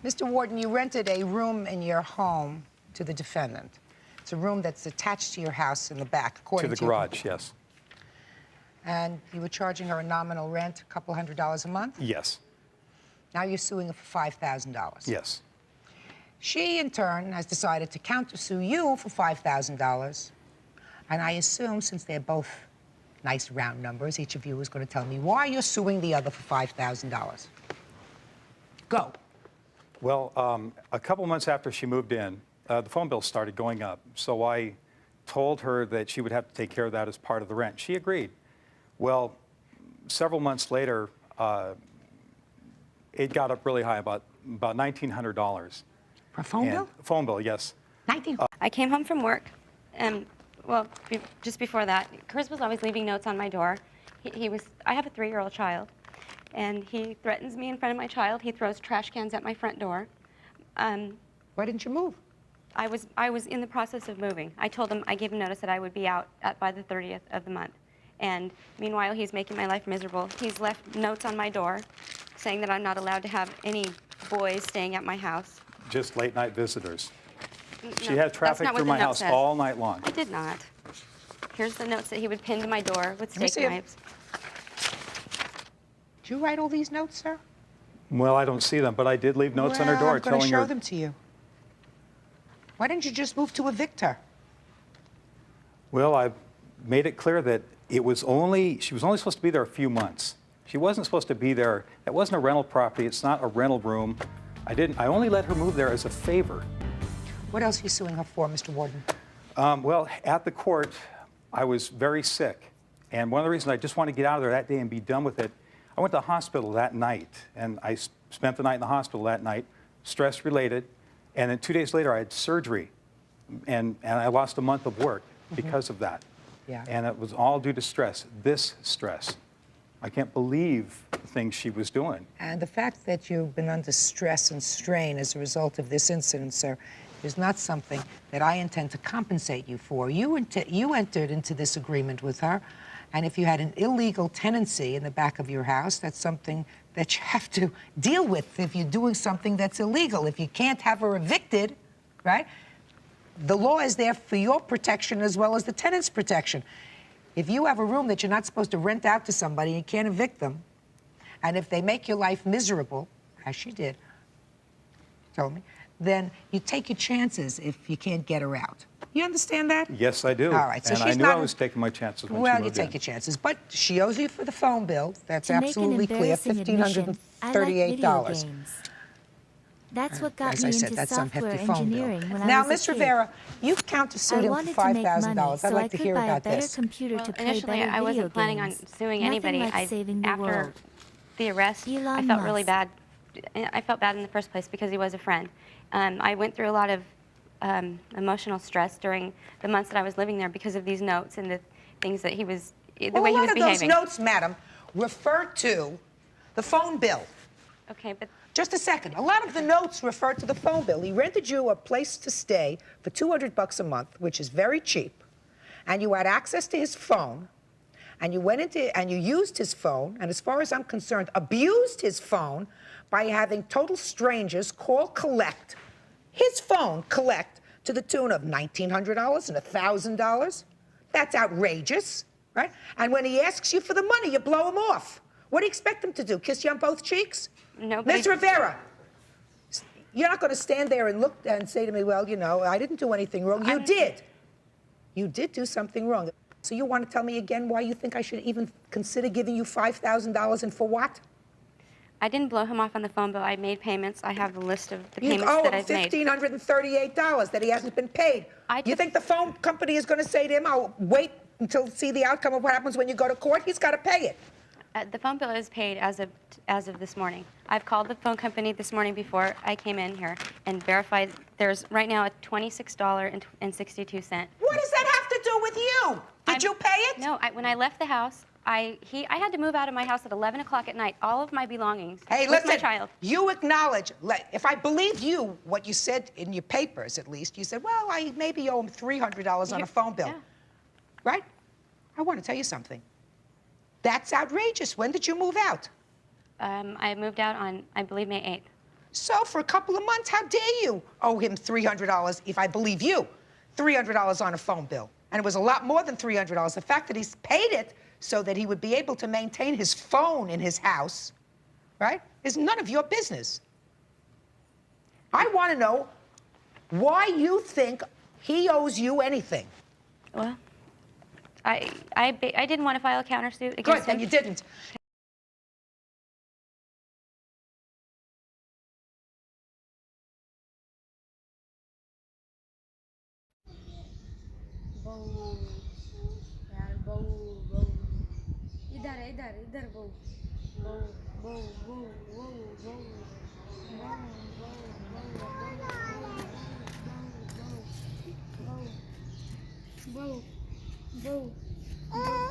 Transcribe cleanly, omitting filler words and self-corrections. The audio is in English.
Mr. Warden, you rented a room in your home to the defendant. It's a room that's attached to your house in the back, according to the garage, yes. And you were charging her a nominal rent, a couple $100 a month? Yes. Now you're suing her for $5,000. Yes. She, in turn, has decided to countersue you for $5,000. And I assume, since they're both nice round numbers, each of you is going to tell me why you're suing the other for $5,000. Go. Well, a couple months after she moved in, the phone bill started going up. So I told her that she would have to take care of that as part of the rent. She agreed. Well, several months later, it got up really high, about $1,900. For a phone bill? Phone bill, yes. 19. I came home from work, and well, just before that, Chris was always leaving notes on my door. I have a 3-year-old child, and he threatens me in front of my child. He throws trash cans at my front door. Why didn't you move? I was in the process of moving. I told him, I gave him notice that I would be out by the 30th of the month. And meanwhile, he's making my life miserable. He's left notes on my door saying that I'm not allowed to have any boys staying at my house. Just late-night visitors. No, she had traffic through my house all night long. I did not. Here's the notes that he would pin to my door with steak knives. Did you write all these notes, sir? Well, I don't see them, but I did leave notes on her door telling her... I'm going to show them to you. Why didn't you just move to evict her? Well, I made it clear that she was only supposed to be there a few months. She wasn't supposed to be there. That wasn't a rental property. It's not a rental room. I only let her move there as a favor. What else are you suing her for, Mr. Warden? Well, at the court, I was very sick. And one of the reasons I just wanted to get out of there that day and be done with it, I went to the hospital that night. And I spent the night in the hospital that night, stress-related. And then 2 days later, I had surgery. And I lost a month of work because of that. Yeah. And it was all due to stress, this stress. I can't believe the things she was doing. And the fact that you've been under stress and strain as a result of this incident, sir, is not something that I intend to compensate you for. You entered into this agreement with her, and if you had an illegal tenancy in the back of your house, that's something that you have to deal with if you're doing something that's illegal. If you can't have her evicted, right? The law is there for your protection as well as the tenant's protection. If you have a room that you're not supposed to rent out to somebody, you can't evict them, and if they make your life miserable, as she did, told me, then you take your chances if you can't get her out. You understand that? Yes, I do. All right, so and she's I knew not I was taking my chances when she well, moved you take your chances, but she owes you for the phone bill. That's absolutely clear, $1,538. That's what got As me I said, into that's some software hefty phone bill. engineering when Now, I was Ms. a kid. Rivera, you've countersued him for $5,000. I'd like to hear about this. Computer to play Initially, better I wasn't planning on games. suing Nothing anybody. like saving the After world. the arrest, I Elon felt really Musk. bad. I felt bad in the first place because he was a friend. I went through a lot of emotional stress during the months that I was living there because of these notes and the things that he was, the way he was behaving. A lot of those notes, madam, refer to the phone bill. Okay, but... Just a second. A lot of the notes refer to the phone bill. He rented you a place to stay for $200 a month, which is very cheap, and you had access to his phone, and you went into and you used his phone, and as far as I'm concerned, abused his phone by having total strangers call collect his phone collect to the tune of $1,900 and $1,000. That's outrageous, right? And when he asks you for the money, you blow him off. What do you expect him to do? Kiss you on both cheeks? No, Ms. Rivera, you're not going to stand there and look and say to me, well, you know, I didn't do anything wrong. You did. You did do something wrong. So you want to tell me again why you think I should even consider giving you $5,000 and for what? I didn't blow him off on the phone bill. I made payments. I have the list of the payments that I've made. $1,538 that he hasn't been paid. You think the phone company is going to say to him, I'll wait until see the outcome of what happens when you go to court? He's got to pay it. The phone bill is paid as of this morning. I've called the phone company this morning before I came in here and verified there's right now a $26.62. What does that have to do with you? Did you pay it? No, when I left the house, I had to move out of my house at 11 o'clock at night, all of my belongings. Hey, with listen, my child. You acknowledge, if I believed you, what you said in your papers at least, you said, well, I maybe owe him $300 on a phone bill. Yeah. Right? I want to tell you something. That's outrageous. When did you move out? I moved out on, I believe, May 8th. So for a couple of months, how dare you owe him $300, if I believe you, $300 on a phone bill. And it was a lot more than $300. The fact that he's paid it so that he would be able to maintain his phone in his house, right, is none of your business. I want to know why you think he owes you anything. Well, I didn't want to file a countersuit against Good, him. then you didn't. बहू यार बहू बहू इधर है इधर इधर बहू बहू बहू बहू बहू बहू बहू बहू बहू बहू बहू